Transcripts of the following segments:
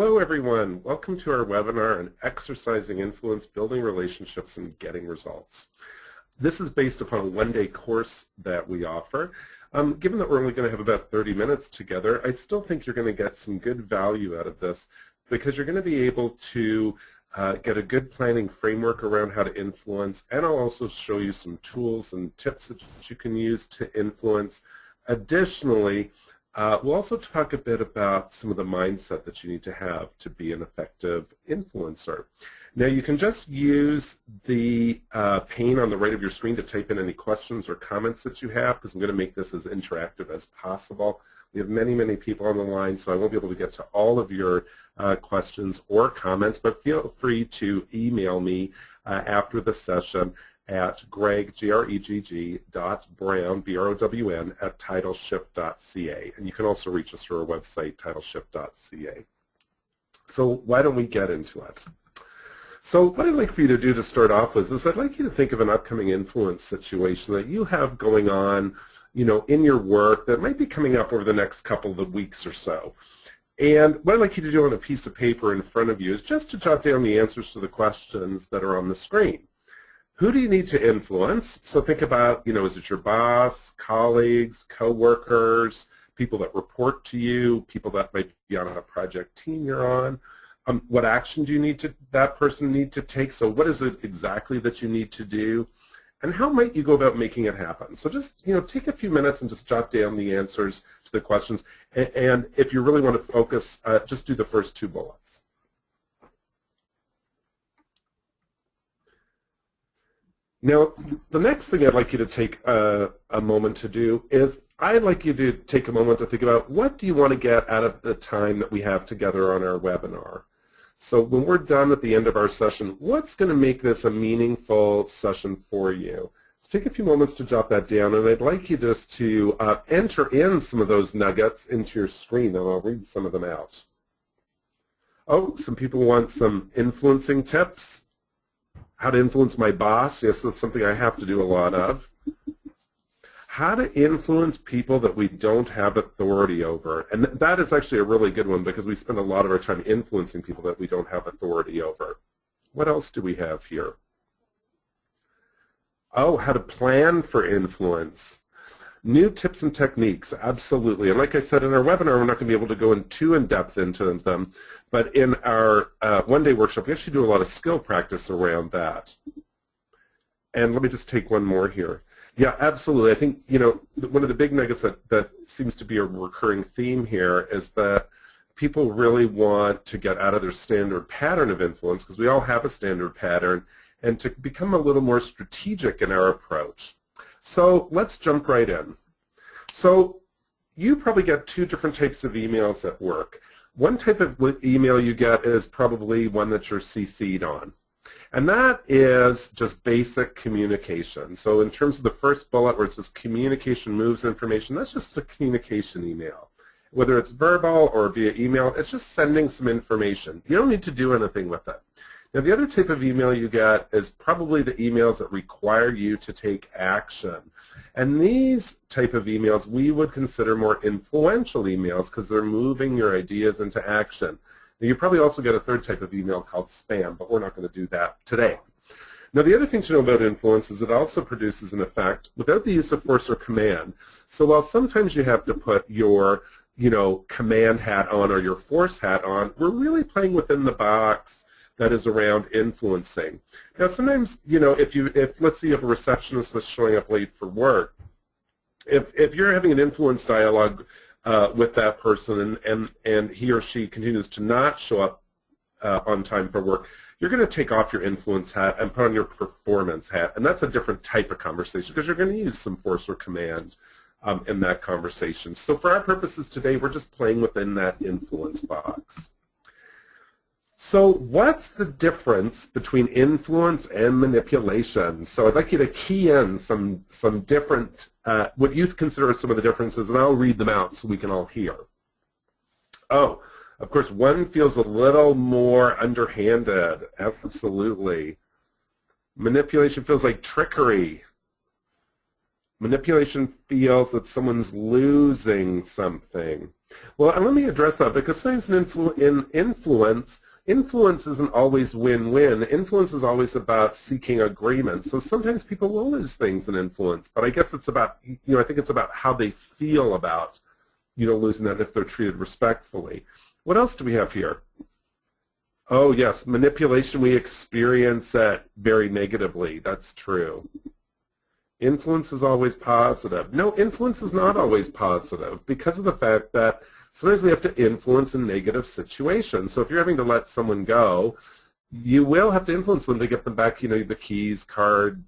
Hello everyone, welcome to our webinar on exercising influence, building relationships, and getting results. This is based upon a one-day course that we offer. Given that we're only going to have about 30 minutes together, I still think you're going to get some good value out of this because you're going to be able to get a good planning framework around how to influence, and I'll also show you some tools and tips that you can use to influence. Additionally, we'll also talk a bit about some of the mindset that you need to have to be an effective influencer. Now you can just use the pane on the right of your screen to type in any questions or comments that you have, because I'm going to make this as interactive as possible. We have many, many people on the line, so I won't be able to get to all of your questions or comments, but feel free to email me after the session at Gregg, G-R-E-G-G, .brown, B-R-O-W-N, at TidalShift.ca. And you can also reach us through our website, TidalShift.ca. So why don't we get into it? So what I'd like for you to do to start off with is I'd like you to think of an upcoming influence situation that you have going on, in your work that might be coming up over the next couple of weeks or so. And what I'd like you to do on a piece of paper in front of you is just to jot down the answers to the questions that are on the screen. Who do you need to influence? So think about, is it your boss, colleagues, co-workers, people that report to you, people that might be on a project team you're on? What action do you need that person need to take? So what is it exactly that you need to do? And how might you go about making it happen? So just, take a few minutes and just jot down the answers to the questions. And if you really want to focus, just do the first two bullets. Now, the next thing I'd like you to take a moment to do is I'd like you to take a moment to think about what do you want to get out of the time that we have together on our webinar. So when we're done at the end of our session, what's going to make this a meaningful session for you? So take a few moments to jot that down, and I'd like you just to enter in some of those nuggets into your screen, and I'll read some of them out. Oh, some people want some influencing tips. How to influence my boss. Yes, that's something I have to do a lot of. How to influence people that we don't have authority over. And that is actually a really good one because we spend a lot of our time influencing people that we don't have authority over. What else do we have here? Oh, how to plan for influence. New tips and techniques, absolutely. And like I said in our webinar, we're not going to be able to go too in-depth into them, but in our one-day workshop, we actually do a lot of skill practice around that. And let me just take one more here. Yeah, absolutely. I think, one of the big nuggets that seems to be a recurring theme here is that people really want to get out of their standard pattern of influence, because we all have a standard pattern, and to become a little more strategic in our approach. So let's jump right in. So you probably get two different types of emails at work. One type of email you get is probably one that you're CC'd on. And that is just basic communication. So in terms of the first bullet where it says communication moves information, that's just a communication email. Whether it's verbal or via email, it's just sending some information. You don't need to do anything with it. Now the other type of email you get is probably the emails that require you to take action. And these type of emails we would consider more influential emails because they're moving your ideas into action. Now you probably also get a third type of email called spam, but we're not going to do that today. Now the other thing to know about influence is it also produces an effect without the use of force or command. So while sometimes you have to put your command hat on or your force hat on, we're really playing within the box that is around influencing. Now sometimes, if let's say you have a receptionist that's showing up late for work, if you're having an influence dialogue with that person and he or she continues to not show up on time for work, you're going to take off your influence hat and put on your performance hat, and that's a different type of conversation because you're going to use some force or command in that conversation. So for our purposes today, we're just playing within that influence box. So what's the difference between influence and manipulation? So I'd like you to key in some different, what you consider some of the differences, and I'll read them out so we can all hear. Oh, of course, one feels a little more underhanded, absolutely. Manipulation feels like trickery. Manipulation feels that someone's losing something. Well, and let me address that, because sometimes in influence isn't always win-win. Influence is always about seeking agreement. So sometimes people will lose things in influence, but I guess it's about, I think it's about how they feel about, losing that, if they're treated respectfully. What else do we have here? Oh, yes, manipulation, we experience it very negatively. That's true. Influence is always positive. No, influence is not always positive, because of the fact that sometimes we have to influence in negative situations. So if you're having to let someone go, you will have to influence them to get them back, the keys, card,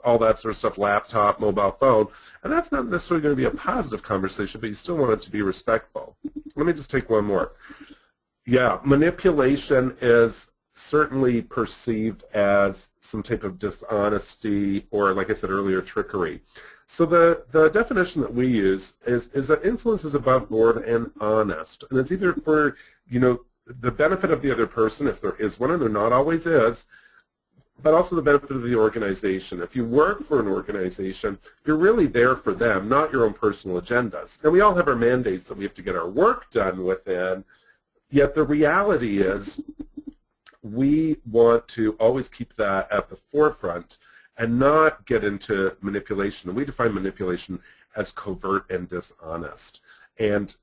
all that sort of stuff, laptop, mobile phone. And that's not necessarily going to be a positive conversation, but you still want it to be respectful. Let me just take one more. Yeah, manipulation is certainly perceived as some type of dishonesty, or, like I said earlier, trickery. So the definition that we use is that influence is above board and honest. And it's either for, the benefit of the other person, if there is one, and there not always is, but also the benefit of the organization. If you work for an organization, you're really there for them, not your own personal agendas. And we all have our mandates that we have to get our work done within, yet the reality is we want to always keep that at the forefront and not get into manipulation. And we define manipulation as covert and dishonest. And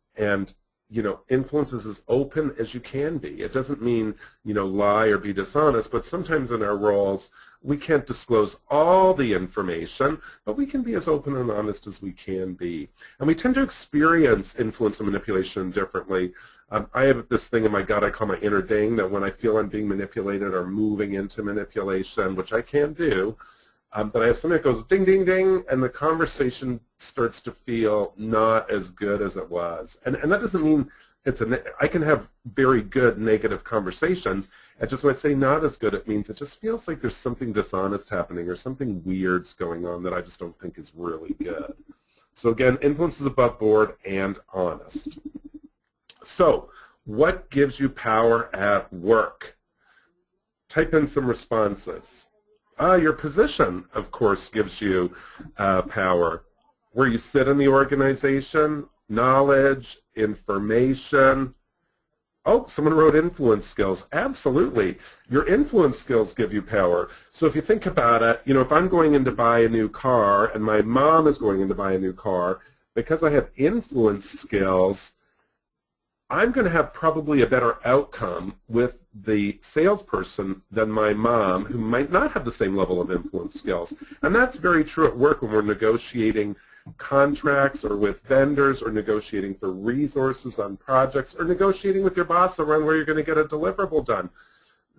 influence is as open as you can be. It doesn't mean, lie or be dishonest, but sometimes in our roles, we can't disclose all the information, but we can be as open and honest as we can be. And we tend to experience influence and manipulation differently. I have this thing in my gut I call my inner ding, that when I feel I'm being manipulated or moving into manipulation, which I can do, that I have something that goes ding, ding, ding, and the conversation starts to feel not as good as it was. And that doesn't mean I can have very good negative conversations. And just when I say not as good, it means it just feels like there's something dishonest happening or something weird's going on that I just don't think is really good. So again, influence is above board and honest. So what gives you power at work? Type in some responses. Your position, of course, gives you power. Where you sit in the organization, knowledge, information. Oh, someone wrote influence skills. Absolutely. Your influence skills give you power. So if you think about it, if I'm going in to buy a new car and my mom is going in to buy a new car, because I have influence skills, I'm going to have probably a better outcome with the salesperson than my mom, who might not have the same level of influence skills. And that's very true at work when we're negotiating contracts or with vendors, or negotiating for resources on projects, or negotiating with your boss around where you're going to get a deliverable done.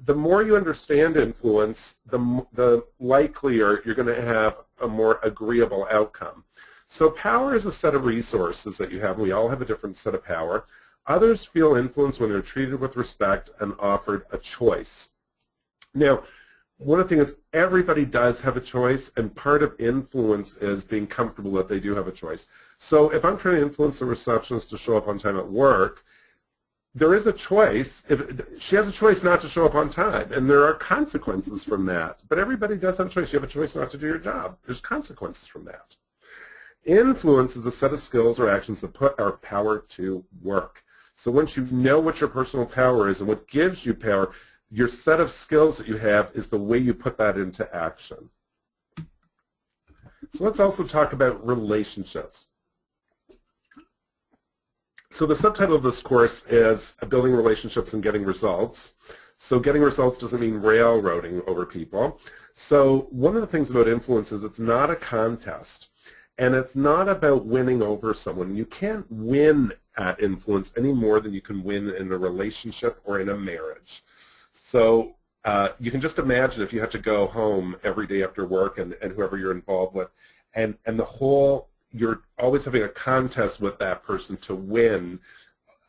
The more you understand influence, the likelier you're going to have a more agreeable outcome. So power is a set of resources that you have. We all have a different set of power. Others feel influence when they're treated with respect and offered a choice. Now, one of the things is everybody does have a choice, and part of influence is being comfortable that they do have a choice. So if I'm trying to influence the receptionist to show up on time at work, there is a choice. She has a choice not to show up on time, and there are consequences from that. But everybody does have a choice. You have a choice not to do your job. There's consequences from that. Influence is a set of skills or actions that put our power to work. So once you know what your personal power is and what gives you power, your set of skills that you have is the way you put that into action. So let's also talk about relationships. So the subtitle of this course is Building Relationships and Getting Results. So getting results doesn't mean railroading over people. So one of the things about influence is it's not a contest. And it's not about winning over someone. You can't win at influence any more than you can win in a relationship or in a marriage. So you can just imagine if you had to go home every day after work and whoever you're involved with, and you're always having a contest with that person to win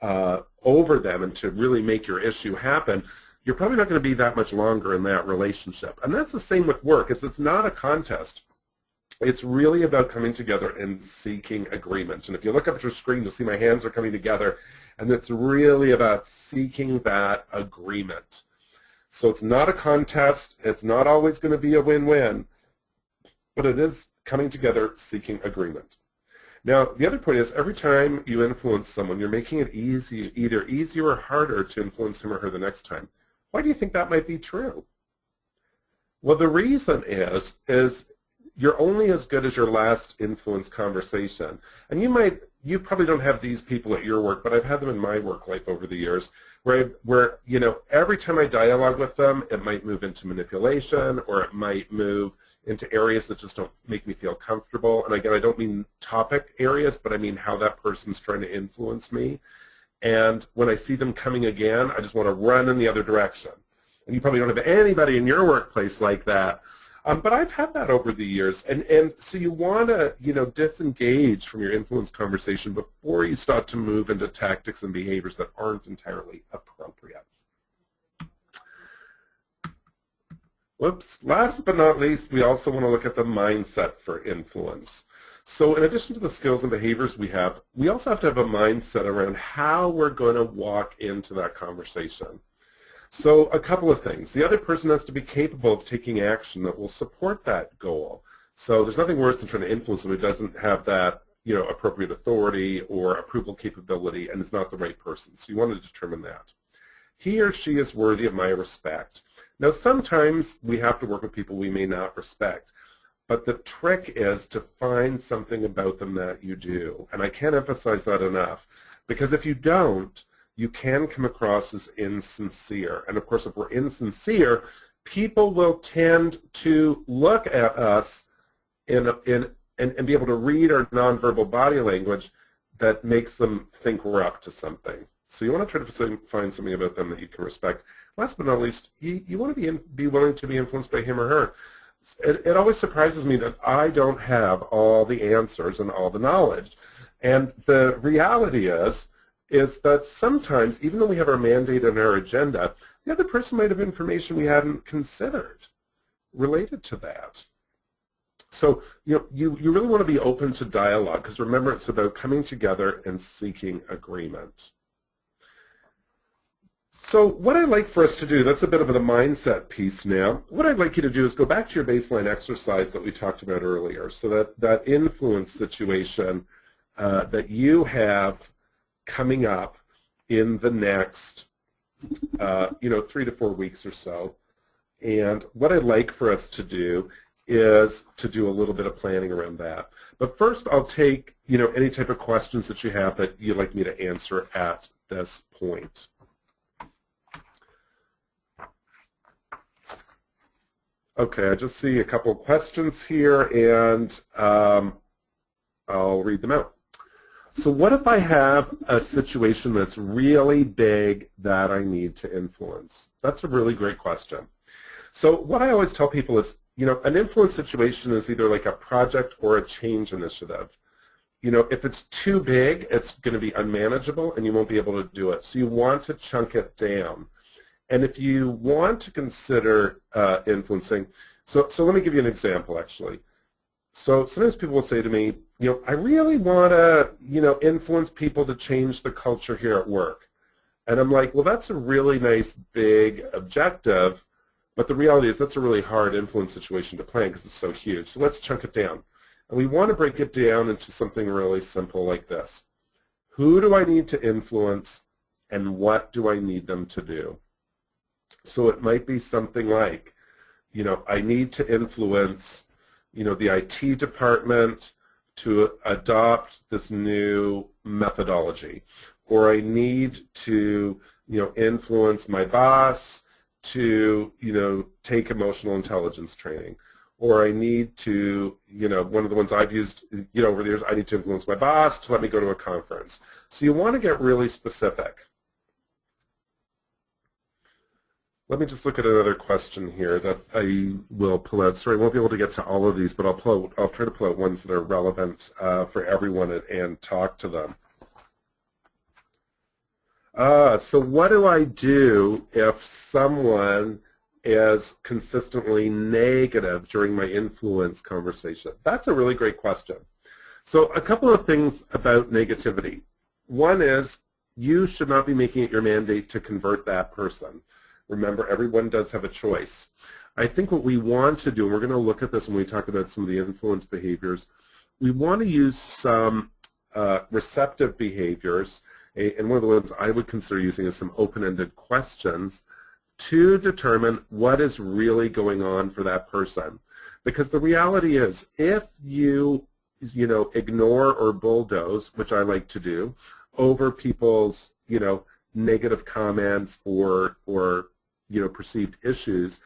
over them and to really make your issue happen, you're probably not going to be that much longer in that relationship. And that's the same with work. It's not a contest. It's really about coming together and seeking agreement. And if you look up at your screen, you'll see my hands are coming together. And it's really about seeking that agreement. So it's not a contest. It's not always going to be a win-win. But it is coming together, seeking agreement. Now, the other point is every time you influence someone, you're making it easy, either easier or harder to influence him or her the next time. Why do you think that might be true? Well, the reason is you're only as good as your last influence conversation. And you probably don't have these people at your work, but I've had them in my work life over the years where you know, every time I dialogue with them, it might move into manipulation or it might move into areas that just don't make me feel comfortable. And again, I don't mean topic areas, but I mean how that person's trying to influence me. And when I see them coming again, I just want to run in the other direction. And you probably don't have anybody in your workplace like that. But I've had that over the years. And so you want to, you know, disengage from your influence conversation before you start to move into tactics and behaviors that aren't entirely appropriate. Whoops. Last but not least, we also want to look at the mindset for influence. So in addition to the skills and behaviors we also have to have a mindset around how we're going to walk into that conversation. So a couple of things. The other person has to be capable of taking action that will support that goal. So there's nothing worse than trying to influence someone who doesn't have that, you know, appropriate authority or approval capability and is not the right person. So you want to determine that. He or she is worthy of my respect. Now sometimes we have to work with people we may not respect, but the trick is to find something about them that you do. And I can't emphasize that enough, because if you don't, you can come across as insincere. And of course, if we're insincere, people will tend to look at us and be able to read our nonverbal body language that makes them think we're up to something. So you want to try to find something about them that you can respect. Last but not least, you want to be willing to be influenced by him or her. It always surprises me that I don't have all the answers and all the knowledge. And the reality is that sometimes, even though we have our mandate and our agenda, the other person might have information we hadn't considered related to that. So you really want to be open to dialogue, because remember, it's about coming together and seeking agreement. So what I'd like for us to do, that's a bit of the mindset piece now. What I'd like you to do is go back to your baseline exercise that we talked about earlier, so that influence situation that you have coming up in the next 3 to 4 weeks or so. And what I'd like for us to do is to do a little bit of planning around that. But first, I'll take any type of questions that you have that you'd like me to answer at this point. Okay, I just see a couple of questions here, and I'll read them out. So what if I have a situation that's really big that I need to influence? That's a really great question. So what I always tell people is, an influence situation is either like a project or a change initiative. If it's too big, it's going to be unmanageable and you won't be able to do it. So you want to chunk it down. And if you want to consider influencing, so let me give you an example, actually. So sometimes people will say to me, I really want to, influence people to change the culture here at work. And I'm like, well, that's a really nice big objective, but the reality is that's a really hard influence situation to plan because it's so huge. So let's chunk it down. And we want to break it down into something really simple like this. Who do I need to influence and what do I need them to do? So it might be something like, I need to influence, the IT department to adopt this new methodology, or I need to, influence my boss to, take emotional intelligence training, or I need to, one of the ones I've used, over the years, I need to influence my boss to let me go to a conference. So you want to get really specific. Let me just look at another question here that I will pull out. Sorry, I won't be able to get to all of these, but I'll try to pull out ones that are relevant for everyone and talk to them. So what do I do if someone is consistently negative during my influence conversation? That's a really great question. So a couple of things about negativity. One is you should not be making it your mandate to convert that person. Remember, everyone does have a choice. I think what we want to do, and we're going to look at this when we talk about some of the influence behaviors, we want to use some receptive behaviors, and one of the ones I would consider using is some open-ended questions to determine what is really going on for that person. Because the reality is, if you ignore or bulldoze, which I like to do, over people's, negative comments or perceived issues,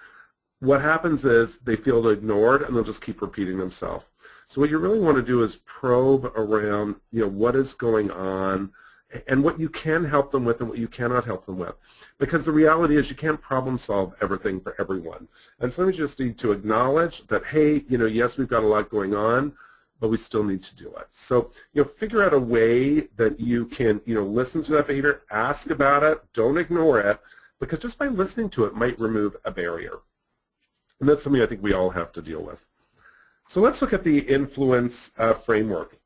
what happens is they feel ignored and they'll just keep repeating themselves. So what you really want to do is probe around, what is going on and what you can help them with and what you cannot help them with. Because the reality is you can't problem solve everything for everyone. And sometimes you just need to acknowledge that, hey, yes, we've got a lot going on, but we still need to do it. So, figure out a way that you can, listen to that behavior, ask about it, don't ignore it, because just by listening to it might remove a barrier. And that's something I think we all have to deal with. So let's look at the influence framework.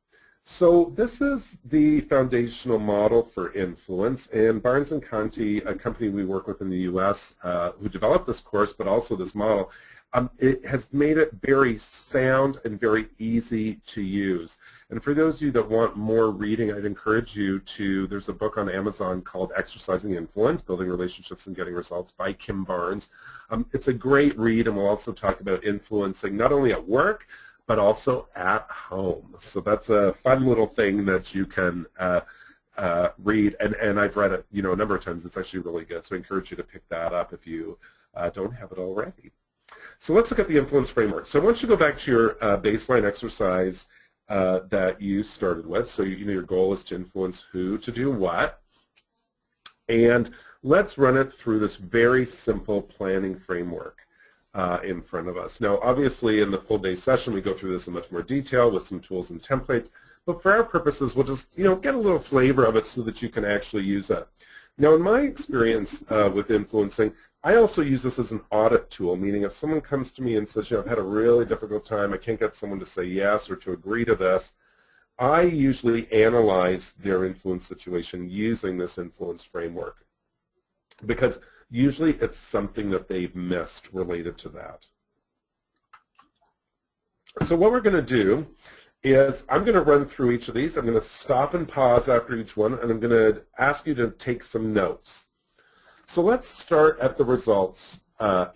So this is the foundational model for influence, and Barnes & Conte, a company we work with in the U.S. Who developed this course, but also this model, it has made it very sound and very easy to use. And for those of you that want more reading, I'd encourage you to, there's a book on Amazon called Exercising Influence, Building Relationships and Getting Results by Kim Barnes. It's a great read, and we'll also talk about influencing not only at work, but also at home. So that's a fun little thing that you can read, and I've read it a number of times. It's actually really good, so I encourage you to pick that up if you don't have it already. So let's look at the influence framework. So once you go back to your baseline exercise that you started with, so your goal is to influence who to do what, and let's run it through this very simple planning framework in front of us. Now, obviously, in the full day session, we go through this in much more detail with some tools and templates, but for our purposes, we'll just get a little flavor of it so that you can actually use it. Now, in my experience with influencing, I also use this as an audit tool, meaning if someone comes to me and says, I've had a really difficult time, I can't get someone to say yes or to agree to this, I usually analyze their influence situation using this influence framework, because usually it's something that they've missed related to that. So what we're going to do is I'm going to run through each of these. I'm going to stop and pause after each one, and I'm going to ask you to take some notes. So let's start at the results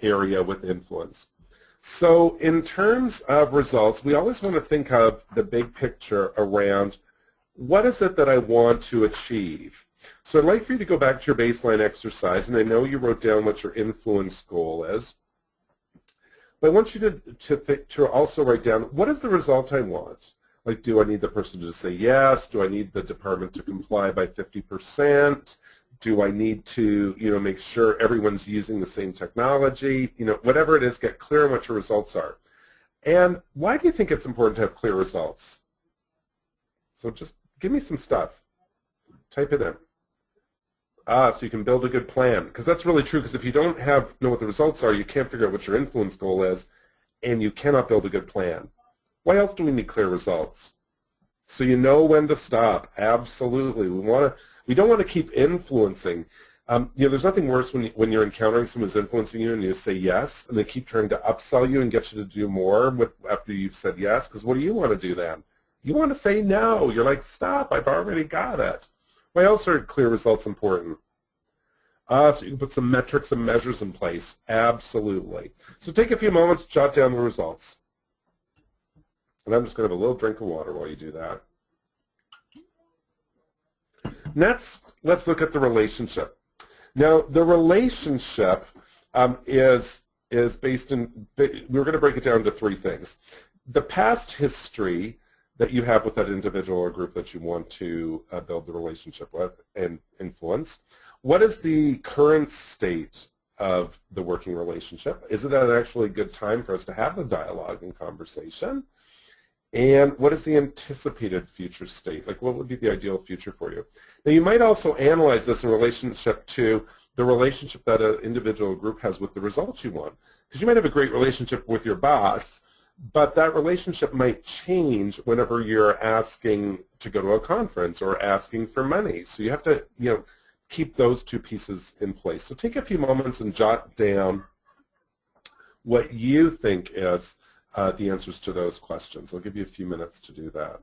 area with influence. So in terms of results, we always want to think of the big picture around what is it that I want to achieve. So I'd like for you to go back to your baseline exercise, and I know you wrote down what your influence goal is, but I want you to also write down, what is the result I want? Like, do I need the person to say yes? Do I need the department to comply by 50%? Do I need to, make sure everyone's using the same technology? Whatever it is, get clear on what your results are. And why do you think it's important to have clear results? So just give me some stuff. Type it in. So you can build a good plan. Because that's really true, because if you don't know what the results are, you can't figure out what your influence goal is, and you cannot build a good plan. Why else do we need clear results? So you know when to stop. Absolutely. We don't want to keep influencing. There's nothing worse when you're encountering someone who's influencing you and you say yes, and they keep trying to upsell you and get you to do more after you've said yes, because what do you want to do then? You want to say no. You're like, stop, I've already got it. Why else are clear results important? So you can put some metrics and measures in place. Absolutely. So take a few moments, jot down the results. And I'm just going to have a little drink of water while you do that. Next, let's look at the relationship. Now, the relationship is based in, we're going to break it down into three things. The past history that you have with that individual or group that you want to build the relationship with and influence. What is the current state of the working relationship? Is it actually a good time for us to have the dialogue and conversation? And what is the anticipated future state? Like, what would be the ideal future for you? Now, you might also analyze this in relationship to the relationship that an individual group has with the results you want. Because you might have a great relationship with your boss, but that relationship might change whenever you're asking to go to a conference or asking for money. So you have to, keep those two pieces in place. So take a few moments and jot down what you think is the answers to those questions. I'll give you a few minutes to do that.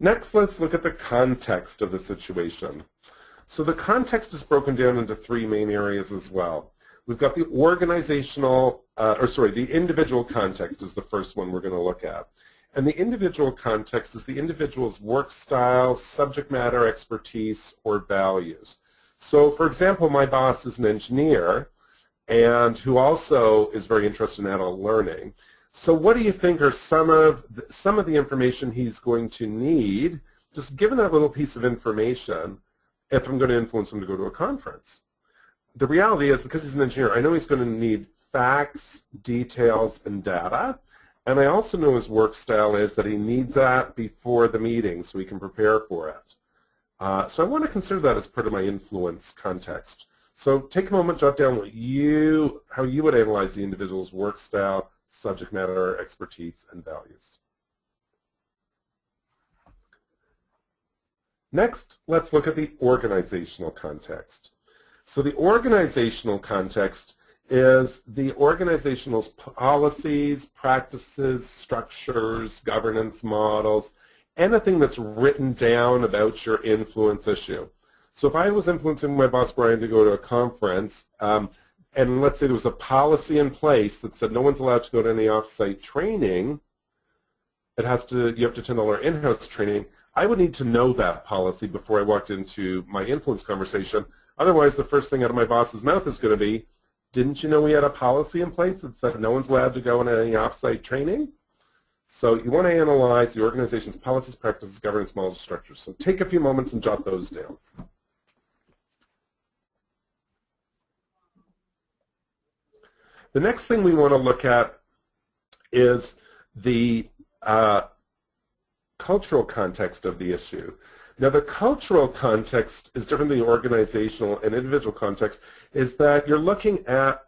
Next, let's look at the context of the situation. So the context is broken down into three main areas as well. We've got the the individual context is the first one we're going to look at. And the individual context is the individual's work style, subject matter expertise, or values. So, for example, my boss is an engineer and who also is very interested in adult learning. So what do you think are some of the information he's going to need, just given that little piece of information, if I'm going to influence him to go to a conference? The reality is, because he's an engineer, I know he's going to need facts, details, and data. And I also know his work style is that he needs that before the meeting so he can prepare for it. So I want to consider that as part of my influence context. So take a moment, jot down how you would analyze the individual's work style, subject matter, expertise, and values. Next, let's look at the organizational context. So the organizational context is the organizational's policies, practices, structures, governance models, anything that's written down about your influence issue. So if I was influencing my boss Brian to go to a conference, and let's say there was a policy in place that said no one's allowed to go to any off-site training, you have to attend all our in-house training, I would need to know that policy before I walked into my influence conversation. Otherwise, the first thing out of my boss's mouth is going to be, didn't you know we had a policy in place that said no one's allowed to go on any off-site training? So you want to analyze the organization's policies, practices, governance models, and structures. So take a few moments and jot those down. The next thing we want to look at is the cultural context of the issue. Now, the cultural context is different than the organizational and individual context, is that you're looking at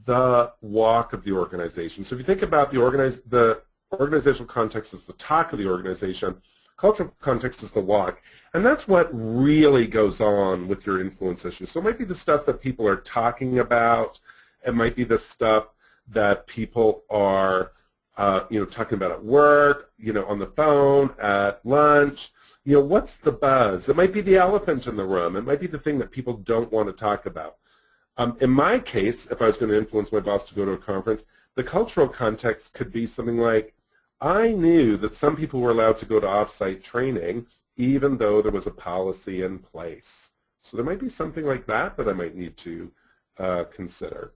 the walk of the organization. So if you think about the organizational context is the talk of the organization, cultural context is the walk. And that's what really goes on with your influence issue. So it might be the stuff that people are talking about. It might be the stuff that people are talking about at work, on the phone, at lunch. What's the buzz? It might be the elephant in the room. It might be the thing that people don't want to talk about. In my case, if I was going to influence my boss to go to a conference, the cultural context could be something like, I knew that some people were allowed to go to off-site training even though there was a policy in place. So there might be something like that I might need to consider.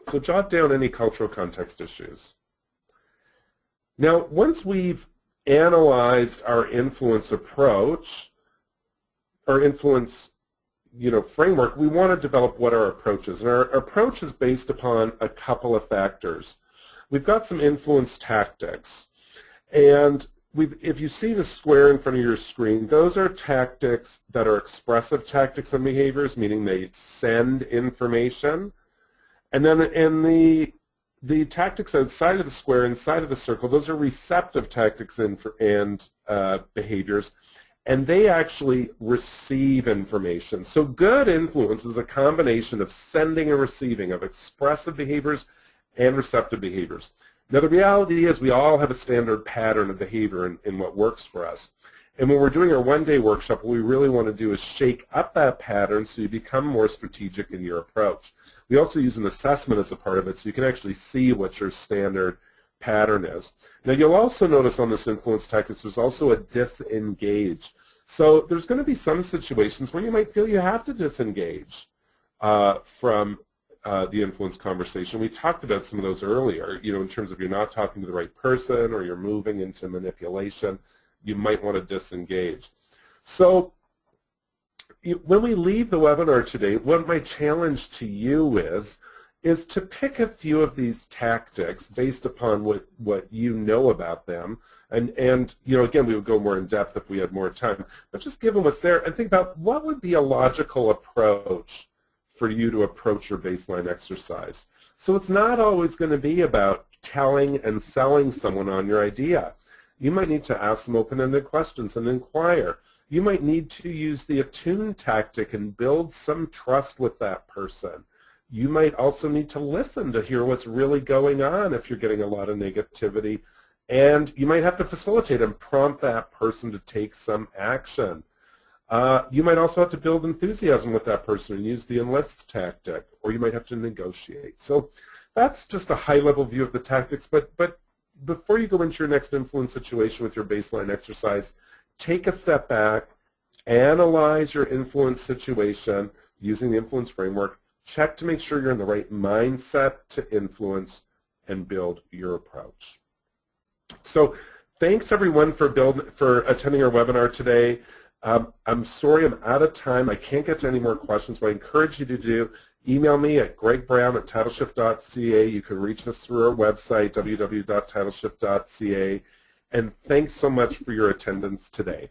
So jot down any cultural context issues. Now, once we've analyzed our influence approach, our influence framework, we want to develop what our approach is. And our approach is based upon a couple of factors. We've got some influence tactics. And if you see the square in front of your screen, those are tactics that are expressive tactics and behaviors, meaning they send information. And then in the tactics outside of the square, inside of the circle, those are receptive tactics and behaviors, and they actually receive information. So good influence is a combination of sending and receiving, of expressive behaviors and receptive behaviors. Now, the reality is we all have a standard pattern of behavior in what works for us. And when we're doing our one-day workshop, what we really want to do is shake up that pattern so you become more strategic in your approach. We also use an assessment as a part of it so you can actually see what your standard pattern is. Now, you'll also notice on this influence tactics there's also a disengage. So there's going to be some situations where you might feel you have to disengage from the influence conversation. We talked about some of those earlier, in terms of you're not talking to the right person or you're moving into manipulation. You might want to disengage. So when we leave the webinar today, what my challenge to you is to pick a few of these tactics based upon what you know about them. And again, we would go more in depth if we had more time, but just give them what's there and think about what would be a logical approach for you to approach your baseline exercise. So it's not always going to be about telling and selling someone on your idea. You might need to ask some open-ended questions and inquire. You might need to use the attune tactic and build some trust with that person. You might also need to listen to hear what's really going on if you're getting a lot of negativity. And you might have to facilitate and prompt that person to take some action. You might also have to build enthusiasm with that person and use the enlist tactic, or you might have to negotiate. So that's just a high-level view of the tactics, but before you go into your next influence situation with your baseline exercise, take a step back, analyze your influence situation using the influence framework, check to make sure you're in the right mindset to influence, and build your approach. So thanks everyone for attending our webinar today. I'm sorry I'm out of time. I can't get to any more questions, but I encourage you to email me at gregbrown@TidalShift.ca. You can reach us through our website, www.TidalShift.ca. And thanks so much for your attendance today.